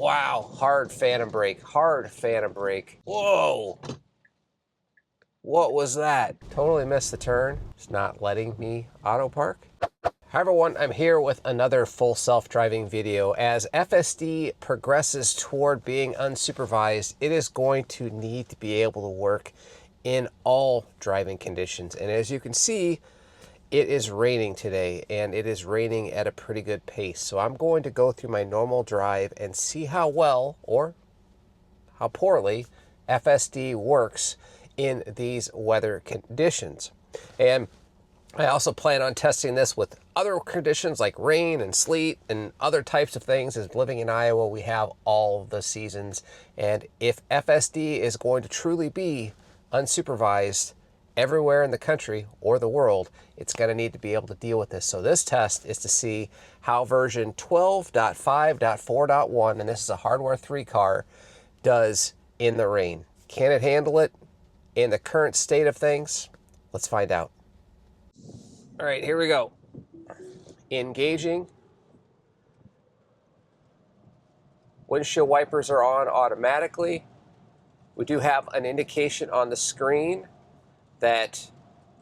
Wow, hard phantom brake, hard phantom brake. Whoa! What was that? Totally missed the turn. It's not letting me auto park. Hi everyone, I'm here with another full self-driving video. As FSD progresses toward being unsupervised, it is going to need to be able to work in all driving conditions. And as you can see, it is raining today, and it is raining at a pretty good pace. So I'm going to go through my normal drive and see how well or how poorly FSD works in these weather conditions. And I also plan on testing this with other conditions like rain and sleet and other types of things. As living in Iowa, we have all the seasons. And if FSD is going to truly be unsupervised everywhere in the country or the world, it's going to need to be able to deal with this. So this test is to see how version 12.5.4.1, and this is a hardware 3 car, does in the rain. Can it handle it in the current state of things? Let's find out. All right, here we go. Engaging. Windshield wipers are on automatically. We do have an indication on the screen that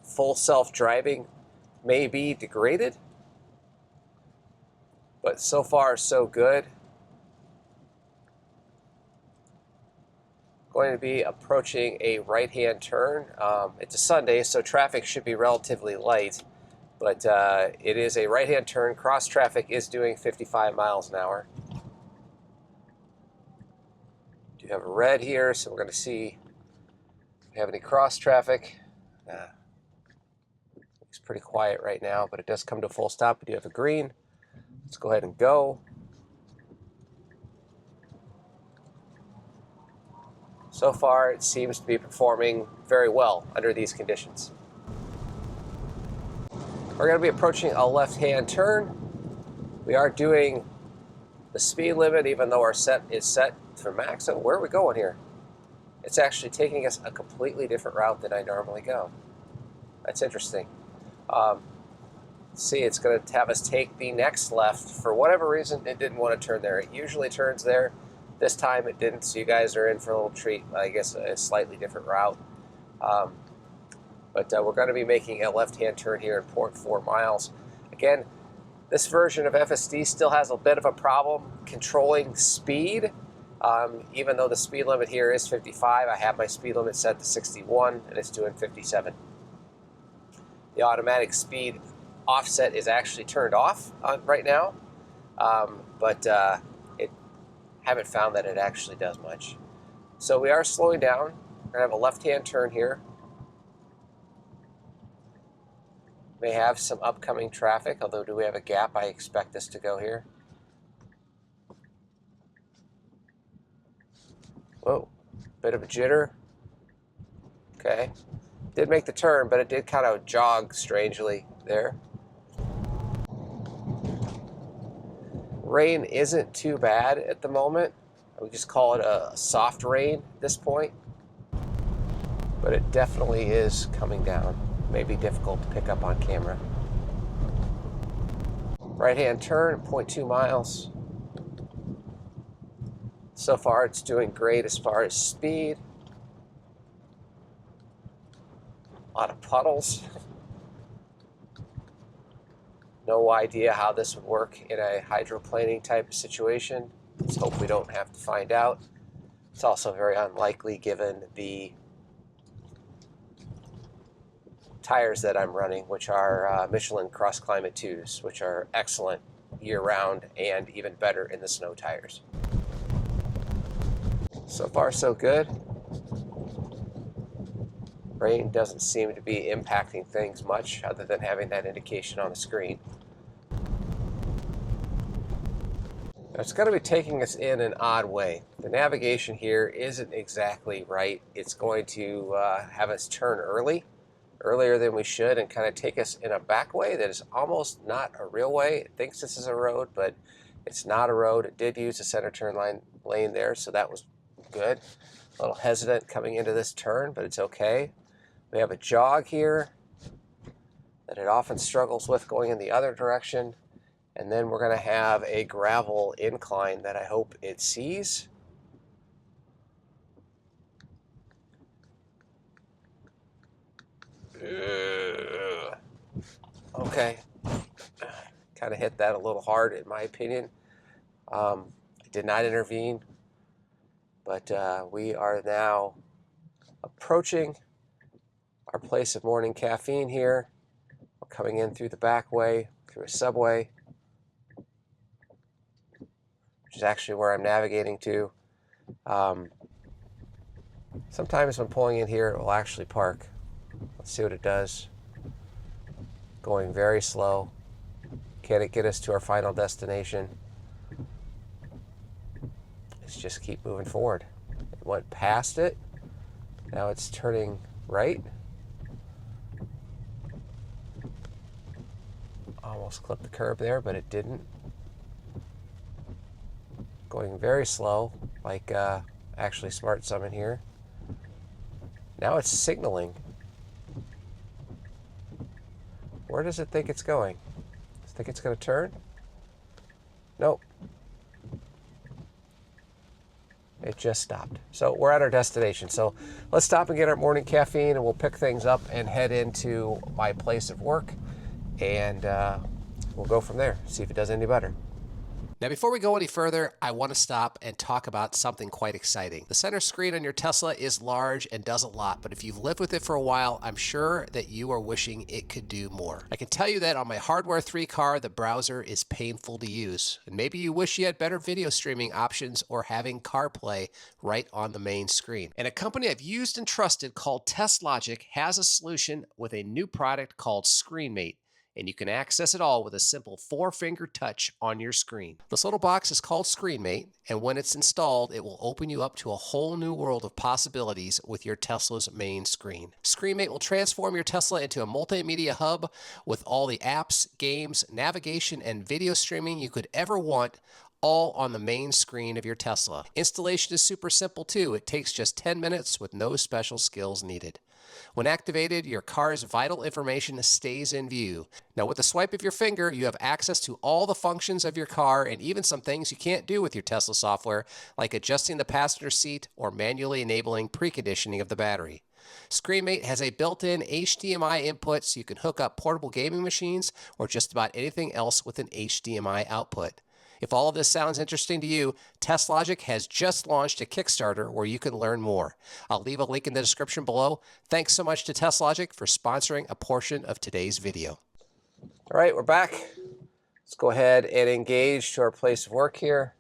full self-driving may be degraded, but so far so good. Going to be approaching a right-hand turn. It's a Sunday, so traffic should be relatively light, but it is a right-hand turn. Cross traffic is doing 55 miles an hour. Do have a red here, so we're going to see if we have any cross traffic. It's pretty quiet right now, but it does come to a full stop. We do have a green. Let's go ahead and go. So far, it seems to be performing very well under these conditions. We're going to be approaching a left-hand turn. We are doing the speed limit, even though our set is set for max. So where are we going here? It's actually taking us a completely different route than I normally go. That's interesting. See, it's going to have us take the next left. For whatever reason, it didn't want to turn there. It usually turns there. This time it didn't, so you guys are in for a little treat. I guess a slightly different route. But we're going to be making a left-hand turn here in 0.4 miles. Again, this version of FSD still has a bit of a problem controlling speed. Even though the speed limit here is 55, I have my speed limit set to 61, and it's doing 57. The automatic speed offset is actually turned off right now, but haven't found that it actually does much. So we are slowing down. We're going to have a left-hand turn here. May have some upcoming traffic, although do we have a gap? I expect this to go here. Whoa, bit of a jitter. Okay, did make the turn, but it did kind of jog strangely there. Rain isn't too bad at the moment. We just call it a soft rain at this point, but it definitely is coming down. May be difficult to pick up on camera. Right-hand turn, 0.2 miles. So far, it's doing great as far as speed. A lot of puddles. No idea how this would work in a hydroplaning type of situation. Let's hope we don't have to find out. It's also very unlikely given the tires that I'm running, which are Michelin Cross Climate 2s, which are excellent year-round and even better in the snow tires. So far, so good. Rain doesn't seem to be impacting things much other than having that indication on the screen. It's going to be taking us in an odd way. The navigation here isn't exactly right. It's going to have us turn earlier than we should, and kind of take us in a back way that is almost not a real way. It thinks this is a road, but it's not a road. It did use a center turn lane there, so that was good. A little hesitant coming into this turn, but it's okay. We have a jog here that it often struggles with going in the other direction. And then we're going to have a gravel incline that I hope it sees. Okay. Kind of hit that a little hard in my opinion. I did not intervene, but we are now approaching our place of morning caffeine here. We're coming in through the back way, through a subway, which is actually where I'm navigating to. Sometimes when pulling in here, it will actually park. Let's see what it does. Going very slow. Can it get us to our final destination? Let's just keep moving forward. It went past it. Now it's turning right. Almost clipped the curb there, but it didn't. Going very slow, like actually smart summon here. Now it's signaling. Where does it think it's going? Does it think it's going to turn? Nope. It just stopped. So we're at our destination. So let's stop and get our morning caffeine, and we'll pick things up and head into my place of work, and we'll go from there, see if it does any better. Now, before we go any further, I want to stop and talk about something quite exciting. The center screen on your Tesla is large and does a lot, but if you've lived with it for a while, I'm sure that you are wishing it could do more. I can tell you that on my Hardware 3 car, the browser is painful to use. And maybe you wish you had better video streaming options or having CarPlay right on the main screen. And a company I've used and trusted called TestLogic has a solution with a new product called ScreenMate. And you can access it all with a simple 4-finger touch on your screen. This little box is called ScreenMate, and when it's installed, it will open you up to a whole new world of possibilities with your Tesla's main screen. ScreenMate will transform your Tesla into a multimedia hub with all the apps, games, navigation, and video streaming you could ever want, all on the main screen of your Tesla. Installation is super simple too. It takes just 10 minutes with no special skills needed. When activated, your car's vital information stays in view. Now, with the swipe of your finger, you have access to all the functions of your car and even some things you can't do with your Tesla software, like adjusting the passenger seat or manually enabling preconditioning of the battery. ScreenMate has a built-in HDMI input so you can hook up portable gaming machines or just about anything else with an HDMI output. If all of this sounds interesting to you, TestLogic has just launched a Kickstarter where you can learn more. I'll leave a link in the description below. Thanks so much to TestLogic for sponsoring a portion of today's video. All right, we're back. Let's go ahead and engage to our place of work here.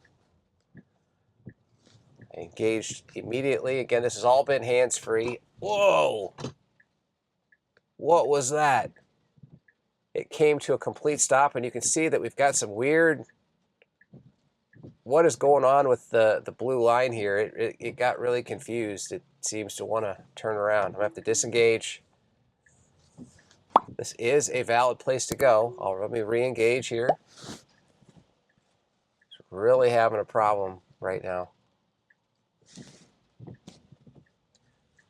Engaged immediately. Again, this has all been hands-free. Whoa! What was that? It came to a complete stop, and you can see that we've got some weird... What is going on with the blue line here? It got really confused. It seems to want to turn around. I'm going to have to disengage. This is a valid place to go. Let me re-engage here. It's really having a problem right now.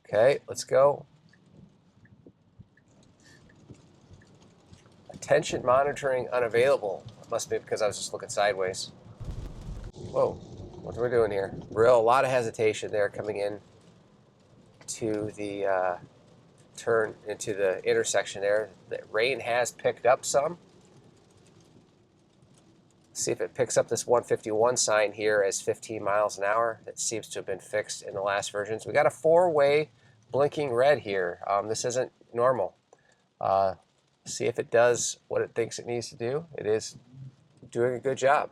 Okay, let's go. Attention monitoring unavailable. It must be because I was just looking sideways. Whoa, what are we doing here? A lot of hesitation there coming in to the turn into the intersection there. The rain has picked up some. See if it picks up this 151 sign here as 15 miles an hour. That seems to have been fixed in the last versions. We got a 4-way blinking red here. This isn't normal. See if it does what it thinks it needs to do. It is doing a good job.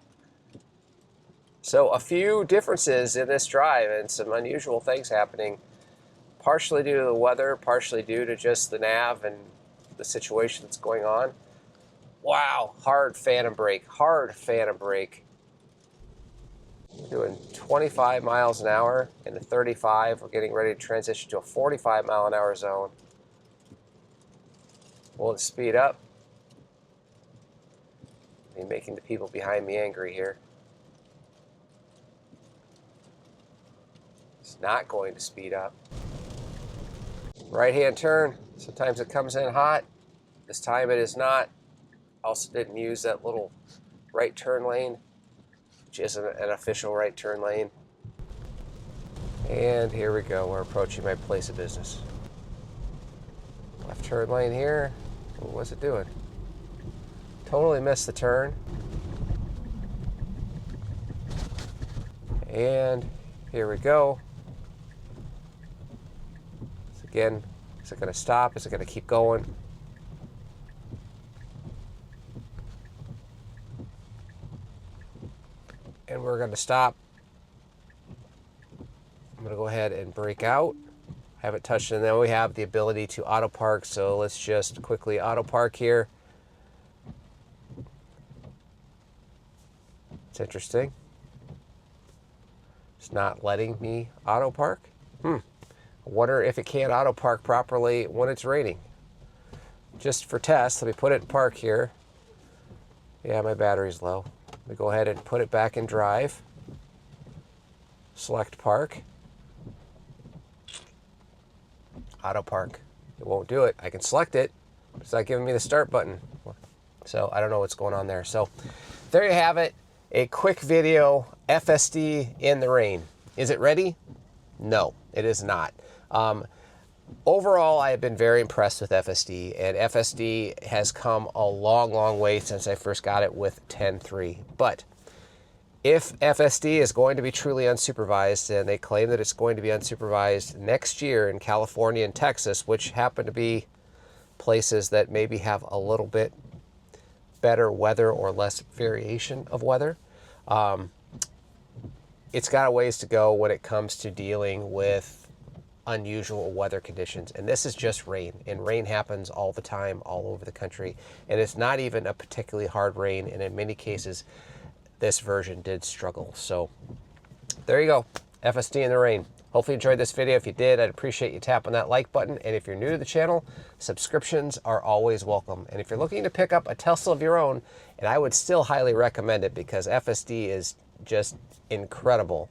So a few differences in this drive and some unusual things happening, partially due to the weather, partially due to just the nav and the situation that's going on. Wow, hard phantom brake, hard phantom brake. We're doing 25 miles an hour into 35. We're getting ready to transition to a 45 mile an hour zone. Will it speed up? I'm making the people behind me angry here. It's not going to speed up. Right-hand turn. Sometimes it comes in hot. This time it is not. Also didn't use that little right turn lane, which isn't an official right turn lane. And here we go, we're approaching my place of business. Left turn lane here. What's it doing? Totally missed the turn. And here we go. So again, is it going to stop? Is it going to keep going? And we're going to stop. I'm going to go ahead and brake out. Have it touched, and then we have the ability to auto park. So let's just quickly auto park here. It's interesting. It's not letting me auto park. I wonder if it can't auto park properly when it's raining. Just for test, let me put it in park here. Yeah, my battery's low. Let me go ahead and put it back in drive. Select park. Auto park. It won't do it. I can select it. It's not giving me the start button. So I don't know what's going on there. So there you have it. A quick video, FSD in the rain. Is it ready? No, it is not. Overall, I have been very impressed with FSD, and FSD has come a long, long way since I first got it with 10.3. But if FSD is going to be truly unsupervised, and they claim that it's going to be unsupervised next year in California and Texas, which happen to be places that maybe have a little bit better weather or less variation of weather, it's got a ways to go when it comes to dealing with unusual weather conditions. And this is just rain, and rain happens all the time all over the country, and it's not even a particularly hard rain, and in many cases this version did struggle. So there you go, FSD in the rain. Hopefully you enjoyed this video. If you did, I'd appreciate you tapping that like button, and if you're new to the channel, subscriptions are always welcome. And if you're looking to pick up a Tesla of your own, and I would still highly recommend it because FSD is just incredible,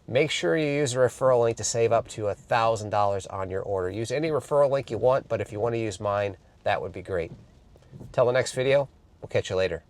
make sure you use a referral link to save up to $1,000 on your order. Use any referral link you want, but if you want to use mine, that would be great. Till the next video, we'll catch you later.